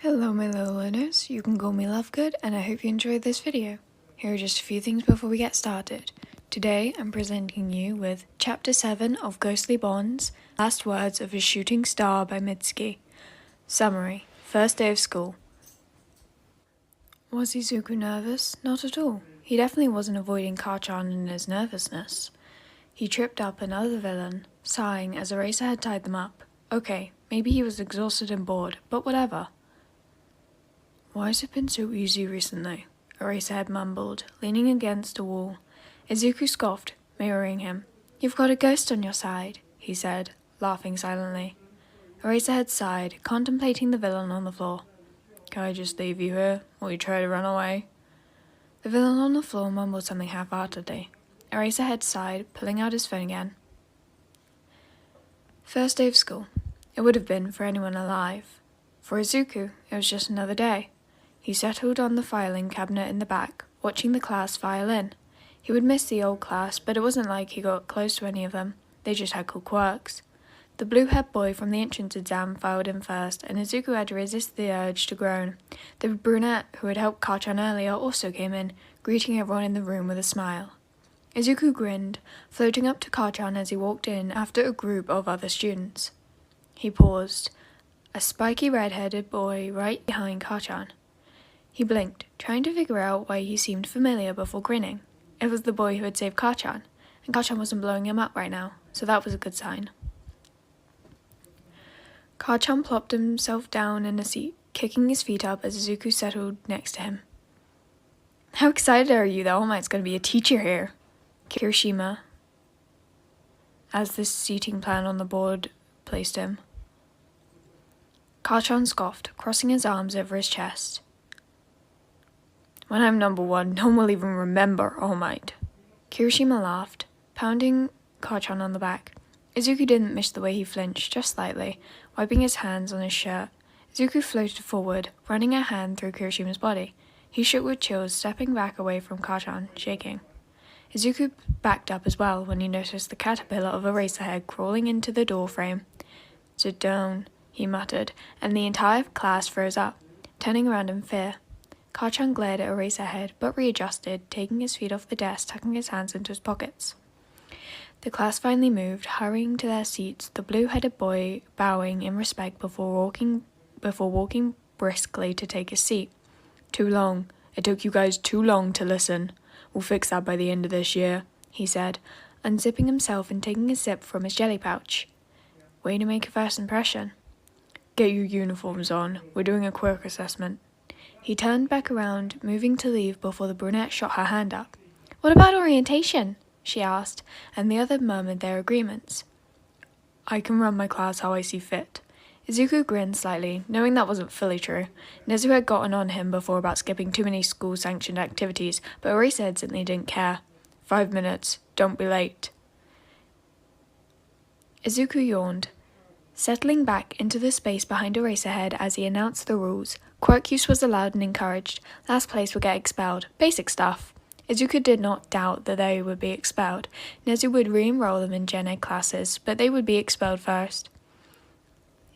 Hello my little learners, you can call me Lovegood and I hope you enjoyed this video. Here are just a few things before we get started. Today I'm presenting you with Chapter 7 of Ghostly Bonds, Last Words of a Shooting Star by Mitsuki. Summary, first day of school. Was Izuku nervous? Not at all. He definitely wasn't avoiding Kachan in his nervousness. He tripped up another villain, sighing as Eraser had tied them up. Okay, maybe he was exhausted and bored, but whatever. Why has it been so easy recently? Eraserhead mumbled, leaning against a wall. Izuku scoffed, mirroring him. You've got a ghost on your side, he said, laughing silently. Eraserhead sighed, contemplating the villain on the floor. Can I just leave you here, or you try to run away? The villain on the floor mumbled something half-heartedly. Eraserhead sighed, pulling out his phone again. First day of school. It would have been for anyone alive. For Izuku, it was just another day. He settled on the filing cabinet in the back, watching the class file in. He would miss the old class, but it wasn't like he got close to any of them. They just had cool quirks. The blue-haired boy from the entrance exam filed in first, and Izuku had to resist the urge to groan. The brunette who had helped Kachan earlier also came in, greeting everyone in the room with a smile. Izuku grinned, floating up to Kachan as he walked in after a group of other students. He paused. A spiky red-headed boy right behind Kachan. He blinked, trying to figure out why he seemed familiar before grinning. It was the boy who had saved Kachan, and Kachan wasn't blowing him up right now, so that was a good sign. Kachan plopped himself down in a seat, kicking his feet up as Izuku settled next to him. How excited are you that All Might's going to be a teacher here? Kirishima, as the seating plan on the board placed him. Kachan scoffed, crossing his arms over his chest. When I'm number one, no one will even remember All Might. Kirishima laughed, pounding Kachan on the back. Izuku didn't miss the way he flinched, just slightly, wiping his hands on his shirt. Izuku floated forward, running a hand through Kirishima's body. He shook with chills, stepping back away from Kachan, shaking. Izuku backed up as well when he noticed the caterpillar of Eraserhead crawling into the doorframe. Sit down, he muttered, and the entire class froze up, turning around in fear. Kachan glared at Eraserhead, but readjusted, taking his feet off the desk, tucking his hands into his pockets. The class finally moved, hurrying to their seats, the blue-headed boy bowing in respect before walking briskly to take his seat. Too long. It took you guys too long to listen. We'll fix that by the end of this year, he said, unzipping himself and taking a sip from his jelly pouch. Way to make a first impression. Get your uniforms on. We're doing a quirk assessment. He turned back around, moving to leave before the brunette shot her hand up. What about orientation? She asked, and the other murmured their agreements. I can run my class how I see fit. Izuku grinned slightly, knowing that wasn't fully true. Nezu had gotten on him before about skipping too many school-sanctioned activities, but Eraserhead simply didn't care. 5 minutes. Don't be late. Izuku yawned, settling back into the space behind Eraserhead as he announced the rules. Quirk use was allowed and encouraged. Last place would get expelled. Basic stuff. Izuku did not doubt that they would be expelled. Nezu would re-enroll them in Gen Ed classes, but they would be expelled first.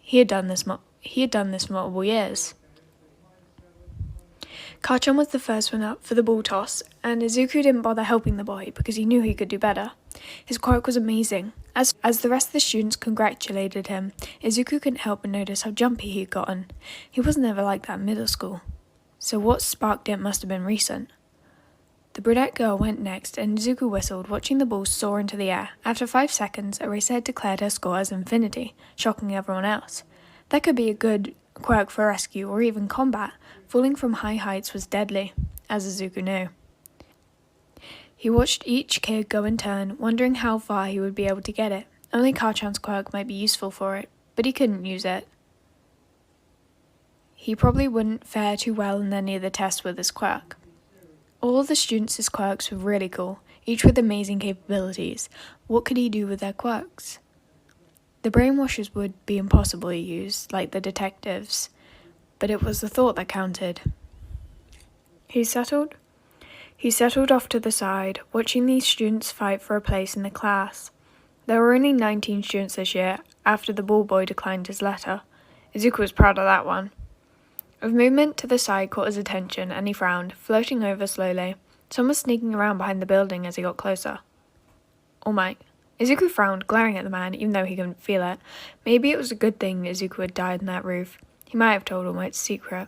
He had done this multiple years. Kachan was the first one up for the ball toss, and Izuku didn't bother helping the boy because he knew he could do better. His quirk was amazing. As the rest of the students congratulated him, Izuku couldn't help but notice how jumpy he'd gotten. He wasn't ever like that in middle school, so what sparked it must have been recent. The brunette girl went next, and Izuku whistled, watching the ball soar into the air. After 5 seconds, Eraserhead declared her score as infinity, shocking everyone else. That could be a good quirk for rescue or even combat. Falling from high heights was deadly, as Izuku knew. He watched each kid go in turn, wondering how far he would be able to get it. Only Kachan's quirk might be useful for it, but he couldn't use it. He probably wouldn't fare too well in any of the tests with his quirk. All of the students' quirks were really cool, each with amazing capabilities. What could he do with their quirks? The brainwashers would be impossible to use, like the detectives, but it was the thought that counted. He settled off to the side, watching these students fight for a place in the class. There were only 19 students this year, after the ball boy declined his letter. Izuku was proud of that one. A movement to the side caught his attention, and he frowned, floating over slowly. Someone was sneaking around behind the building as he got closer. All Might. Izuku frowned, glaring at the man, even though he couldn't feel it. Maybe it was a good thing Izuku had died on that roof. He might have told All Might's secret.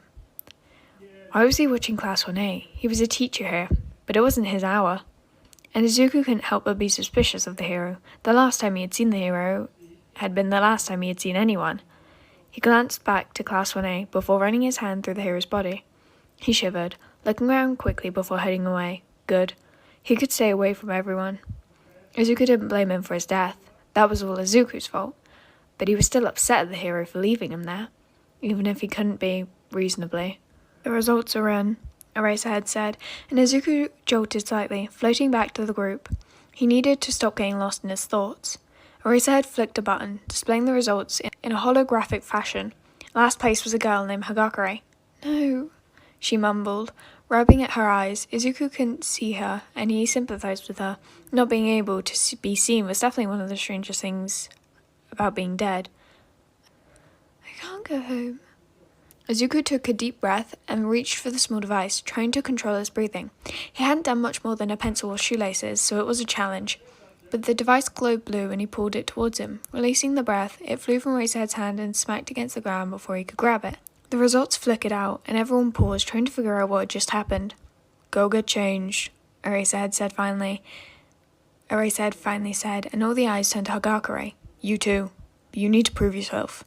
Why was he watching Class 1A? He was a teacher here, but it wasn't his hour. And Izuku couldn't help but be suspicious of the hero. The last time he had seen the hero had been the last time he had seen anyone. He glanced back to Class 1A before running his hand through the hero's body. He shivered, looking around quickly before heading away. Good. He could stay away from everyone. Izuku didn't blame him for his death. That was all Izuku's fault. But he was still upset at the hero for leaving him there, even if he couldn't be reasonably. The results are in, Eraserhead said, and Izuku jolted slightly, floating back to the group. He needed to stop getting lost in his thoughts. Eraserhead flicked a button, displaying the results in a holographic fashion. Last place was a girl named Hagakure. No, she mumbled, rubbing at her eyes. Izuku couldn't see her, and he sympathized with her. Not being able to be seen was definitely one of the strangest things about being dead. I can't go home. Izuku took a deep breath and reached for the small device, trying to control his breathing. He hadn't done much more than a pencil or shoelaces, so it was a challenge. But the device glowed blue and he pulled it towards him. Releasing the breath, it flew from Eraserhead's hand and smacked against the ground before he could grab it. The results flickered out, and everyone paused, trying to figure out what had just happened. Go get changed, Eraserhead finally said, and all the eyes turned to Hagakure. You too. You need to prove yourself.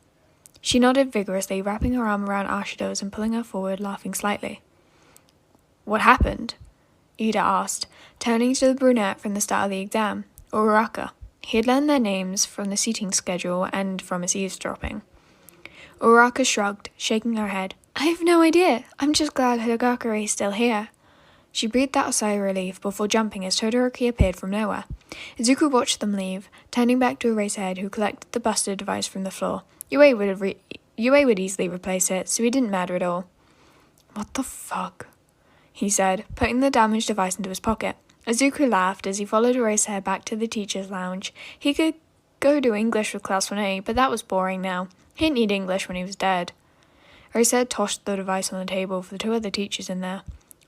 She nodded vigorously, wrapping her arm around Ashido's and pulling her forward, laughing slightly. What happened? Ida asked, turning to the brunette from the start of the exam, Uraraka. He had learned their names from the seating schedule and from his eavesdropping. Uraraka shrugged, shaking her head. I have no idea. I'm just glad Hagakure is still here. She breathed out a sigh of relief before jumping as Todoroki appeared from nowhere. Izuku watched them leave, turning back to Eraserhead, who collected the busted device from the floor. Yue would easily replace it, so it didn't matter at all. What the fuck? He said, putting the damaged device into his pocket. Izuku laughed as he followed Eraserhead back to the teacher's lounge. He could go do English with Class 1A, but that was boring now. He didn't need English when he was dead. Eraserhead tossed the device on the table for the two other teachers in there.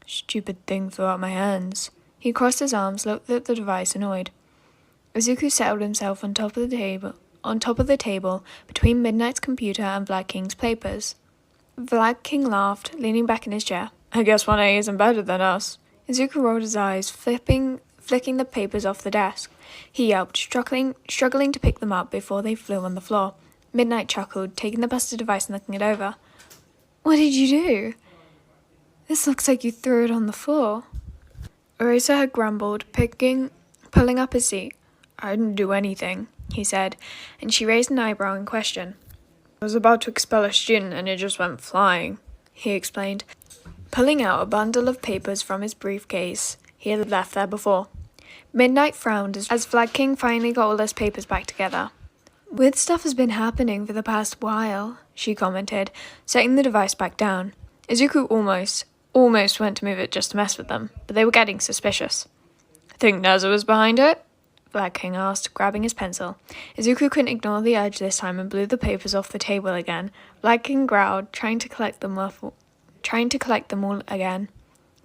Stupid thing flew out my hands. He crossed his arms, looked at the device, annoyed. Izuku settled himself on top of the table between Midnight's computer and Black King's papers. Black King laughed, leaning back in his chair. I guess 1A isn't better than us. Izuku rolled his eyes, flicking the papers off the desk. He yelped, struggling to pick them up before they flew on the floor. Midnight chuckled, taking the busted device and looking it over. What did you do? This looks like you threw it on the floor. Eraserhead grumbled, pulling up his seat. I didn't do anything, he said, and she raised an eyebrow in question. I was about to expel a student and it just went flying, he explained, pulling out a bundle of papers from his briefcase he had left there before. Midnight frowned as Flag King finally got all his papers back together. Weird stuff has been happening for the past while, she commented, setting the device back down. Izuku almost went to move it just to mess with them, but they were getting suspicious. Think Nezu was behind it? Black King asked, grabbing his pencil. Izuku couldn't ignore the urge this time and blew the papers off the table again. Black King growled, trying to collect them all again.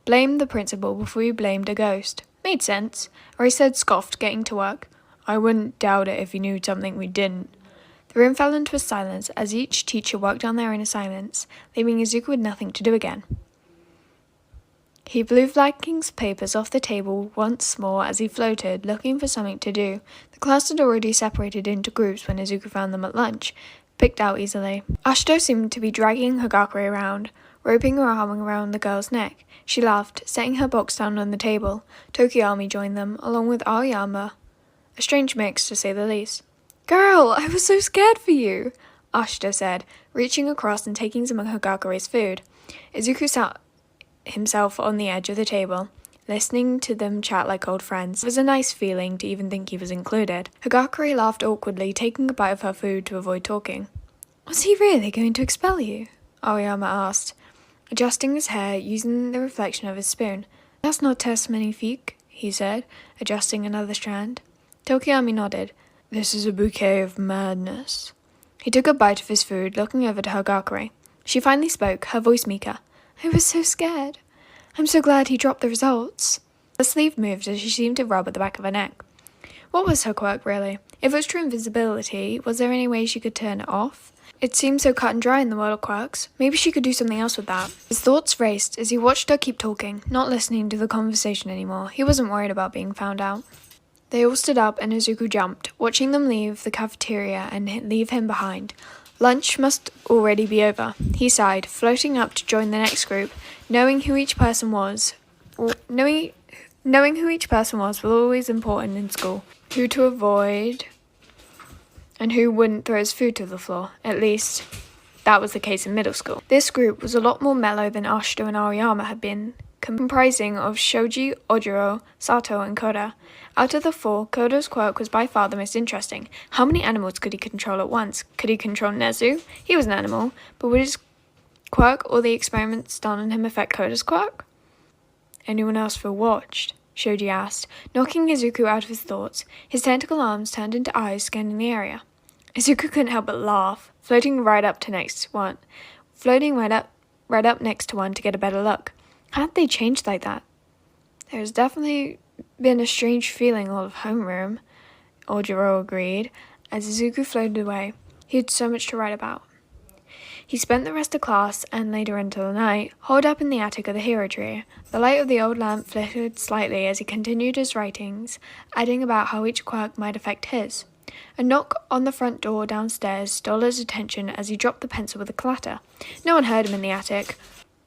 Blamed the principal before you blamed a ghost. Made sense. Or he said, scoffed, getting to work. I wouldn't doubt it if he knew something we didn't. The room fell into a silence as each teacher worked on their own assignments, leaving Izuku with nothing to do again. He blew Black King's papers off the table once more as he floated, looking for something to do. The class had already separated into groups when Izuku found them at lunch, picked out easily. Ashido seemed to be dragging Hagakure around, roping her arm around the girl's neck. She laughed, setting her box down on the table. Tokiyami joined them, along with Aoyama. A strange mix, to say the least. Girl, I was so scared for you, Ashido said, reaching across and taking some of Hagakure's food. Izuku sat himself on the edge of the table, listening to them chat like old friends. It was a nice feeling to even think he was included. Hagakure laughed awkwardly, taking a bite of her food to avoid talking. Was he really going to expel you? Aoyama asked, adjusting his hair using the reflection of his spoon. That's not testimony, Fic, he said, adjusting another strand. Tokiyami nodded. This is a bouquet of madness. He took a bite of his food, looking over to Hagakure. She finally spoke, her voice meeker. I was so scared. I'm so glad he dropped the results. Her sleeve moved as she seemed to rub at the back of her neck. What was her quirk, really? If it was true invisibility, was there any way she could turn it off? It seemed so cut and dry in the world of quirks. Maybe she could do something else with that. His thoughts raced as he watched her keep talking, not listening to the conversation anymore. He wasn't worried about being found out. They all stood up and Izuku jumped, watching them leave the cafeteria and leave him behind. Lunch must already be over. He sighed, floating up to join the next group, knowing who each person was. Knowing who each person was always important in school. Who to avoid and who wouldn't throw his food to the floor. At least, that was the case in middle school. This group was a lot more mellow than Ashito and Aoyama had been, comprising of Shoji, Ojiro, Sato, and Koda. Out of the four, Koda's quirk was by far the most interesting. How many animals could he control at once? Could he control Nezu? He was an animal, but would his quirk or the experiments done on him affect Koda's quirk? Anyone else feel watched? Shoji asked, knocking Izuku out of his thoughts. His tentacle arms turned into eyes scanning the area. Izuku couldn't help but laugh, floating right up next to one to get a better look. How did they change like that? There's definitely been a strange feeling all of homeroom, Ojiro agreed, as Izuku floated away. He had so much to write about. He spent the rest of class, and later until the night, holed up in the attic of the hero tree. The light of the old lamp flickered slightly as he continued his writings, adding about how each quirk might affect his. A knock on the front door downstairs stole his attention as he dropped the pencil with a clatter. No one heard him in the attic,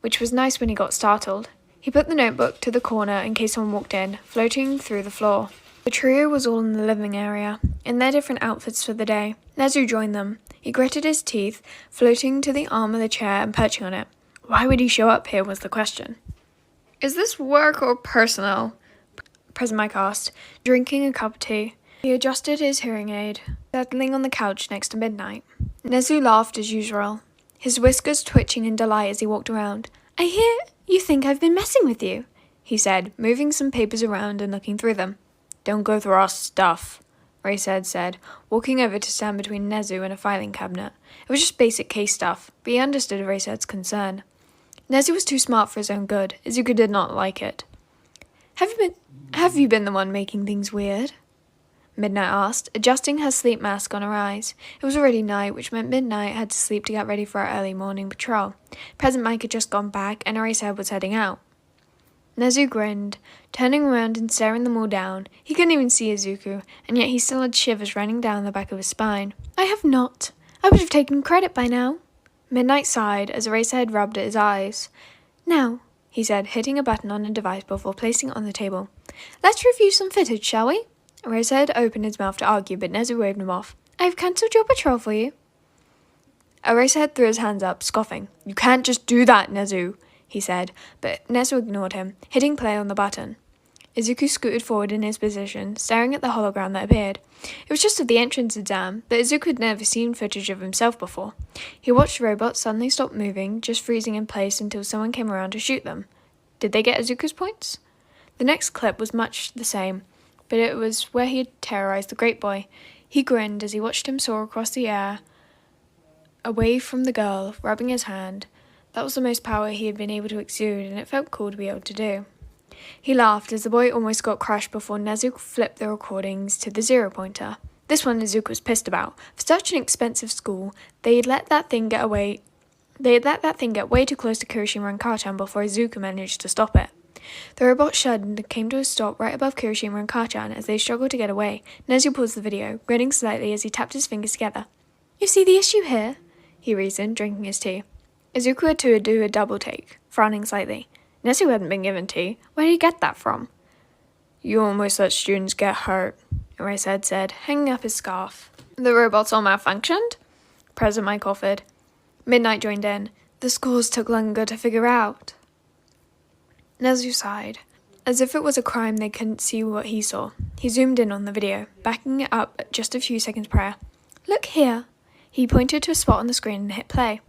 which was nice when he got startled. He put the notebook to the corner in case someone walked in, floating through the floor. The trio was all in the living area, in their different outfits for the day. Nezu joined them. He gritted his teeth, floating to the arm of the chair and perching on it. Why would he show up here was the question. Is this work or personal? President Mike asked, drinking a cup of tea. He adjusted his hearing aid, settling on the couch next to Midnight. Nezu laughed as usual, his whiskers twitching in delight as he walked around. I hear you think I've been messing with you, he said, moving some papers around and looking through them. Don't go through our stuff, Raysaid said, walking over to stand between Nezu and a filing cabinet. It was just basic case stuff, but he understood Raysaid's concern. Nezu was too smart for his own good. Izuku did not like it. Have you been the one making things weird? Midnight asked, adjusting her sleep mask on her eyes. It was already night, which meant Midnight had to sleep to get ready for her early morning patrol. President Mike had just gone back, and Raysaid was heading out. Nezu grinned, turning around and staring them all down. He couldn't even see Izuku, and yet he still had shivers running down the back of his spine. I have not. I would have taken credit by now. Midnight sighed as Raysaid rubbed at his eyes. Now, he said, hitting a button on a device before placing it on the table. Let's review some footage, shall we? Raysaid opened his mouth to argue, but Nezu waved him off. I have cancelled your patrol for you. Raysaid threw his hands up, scoffing. You can't just do that, Nezu, he said, but Nezu ignored him, hitting play on the button. Izuku scooted forward in his position, staring at the hologram that appeared. It was just of the entrance exam, but Izuku had never seen footage of himself before. He watched the robot suddenly stop moving, just freezing in place until someone came around to shoot them. Did they get Izuku's points? The next clip was much the same, but it was where he had terrorized the great boy. He grinned as he watched him soar across the air, away from the girl, rubbing his hand. That was the most power he had been able to exude, and it felt cool to be able to do. He laughed as the boy almost got crushed before Nezu flipped the recordings to the 0-pointer. This one Izuku was pissed about. For such an expensive school, they had let that thing get way too close to Kirishima and Kachan before Izuku managed to stop it. The robot shuddered and came to a stop right above Kirishima and Kachan as they struggled to get away. Nezu paused the video, grinning slightly as he tapped his fingers together. You see the issue here? He reasoned, drinking his tea. Izuku had to do a double take, frowning slightly. Nezu hadn't been given tea. Where did he get that from? You almost let students get hurt, Raysaid said, hanging up his scarf. The robots all malfunctioned? President Mike offered. Midnight joined in. The scores took longer to figure out. Nezu sighed. As if it was a crime they couldn't see what he saw. He zoomed in on the video, backing it up just a few seconds prior. Look here. He pointed to a spot on the screen and hit play.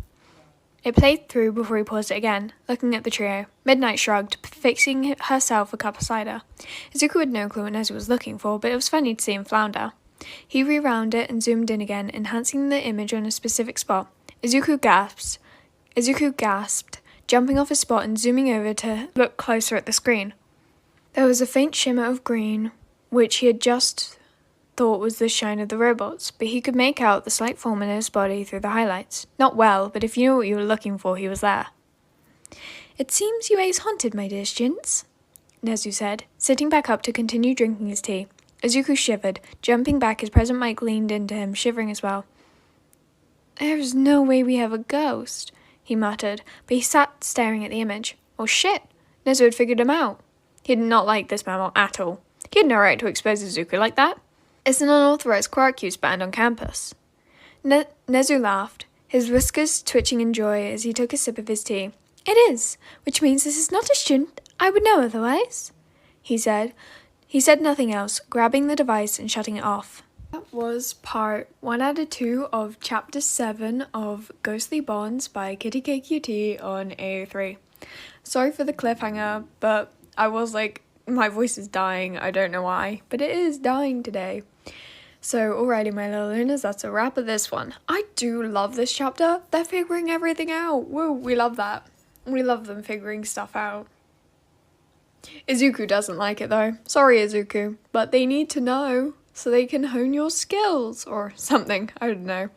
It played through before he paused it again, looking at the trio. Midnight shrugged, fixing herself a cup of cider. Izuku had no clue what Nezu was looking for, but it was funny to see him flounder. He rewound it and zoomed in again, enhancing the image on a specific spot. Izuku gasped Izuku gasped, jumping off his spot and zooming over to look closer at the screen. There was a faint shimmer of green, which he had just thought was the shine of the robots, but he could make out the slight form in his body through the highlights. Not well, but if you knew what you were looking for, he was there. "It seems you ace haunted, my dear students," Nezu said, sitting back up to continue drinking his tea. Izuku shivered, jumping back as President Mike leaned into him, shivering as well. "There's no way we have a ghost," he muttered, but he sat staring at the image. Oh shit, Nezu had figured him out. He did not like this memo at all. He had no right to expose Izuku like that. It's an unauthorized quirk use banned on campus. Nezu laughed, his whiskers twitching in joy as he took a sip of his tea. "It is, which means this is not a student. I would know otherwise," he said. He said nothing else, grabbing the device and shutting it off. That was part 1 out of 2 of Chapter 7 of Ghostly Bonds by KittyKqt on AO3. Sorry for the cliffhanger, but I was like, my voice is dying, I don't know why, but it is dying today. So alrighty my little learners, that's a wrap of this one. I do love this chapter. They're figuring everything out. Woo, we love that. We love them figuring stuff out. Izuku doesn't like it though. Sorry Izuku, but they need to know so they can hone your skills or something, I don't know.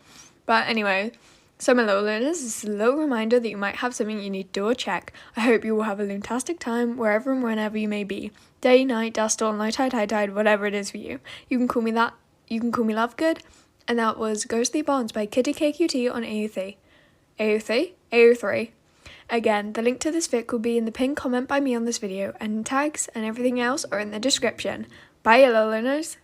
But anyway, so my little learners, this is a little reminder that you might have something you need to do or check. I hope you will have a fantastic time wherever and whenever you may be. Day, night, dust, storm, low tide, high tide, whatever it is for you. You can call me that. You can call me Lovegood. And that was Ghostly Bonds by KittyKqt on AO3. AO3? Again, the link to this fic will be in the pinned comment by me on this video, and tags and everything else are in the description. Bye, yellow learners.